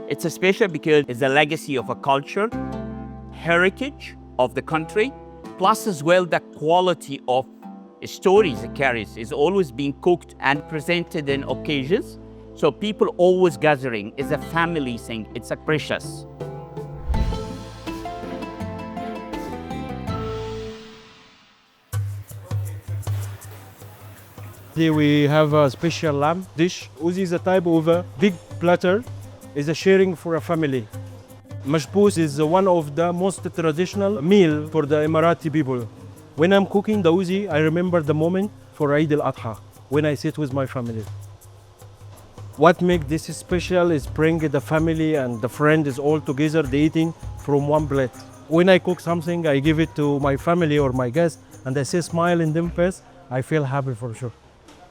It's a special because it's a legacy of a culture, heritage of the country, plus as well the quality of stories it carries is always being cooked and presented in occasions. So people always gathering. It's a family thing. It's a precious. Here we have a special lamb dish. Ouzi is a type of a big platter. It's a sharing for a family. Mashpoos is one of the most traditional meal for the Emirati people. When I'm cooking the ouzi, I remember the moment for Eid al-Adha, when I sit with my family. What makes this special is bring the family and the friends all together, they eating from one plate. When I cook something, I give it to my family or my guests, and I see smile in them face, I feel happy for sure.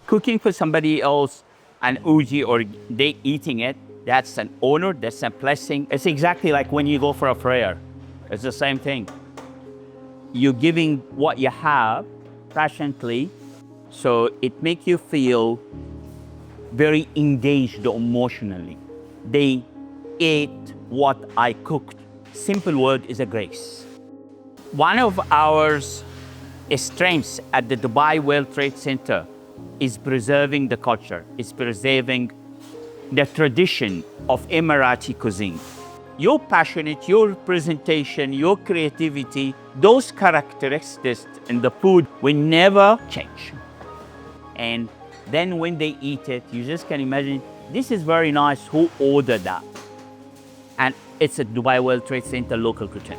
Cooking for somebody else, an ouzi, or they eating it, that's an honor, that's a blessing. It's exactly like when you go for a prayer. It's the same thing. You're giving what you have passionately, so it makes you feel very engaged emotionally. They ate what I cooked. Simple word is a grace. One of our strengths at the Dubai World Trade Center is preserving the culture, is preserving the tradition of Emirati cuisine. Your passionate, your presentation, your creativity, those characteristics in the food will never change. And then when they eat it, you just can imagine, this is very nice, who ordered that? And it's a Dubai World Trade Center local kitchen.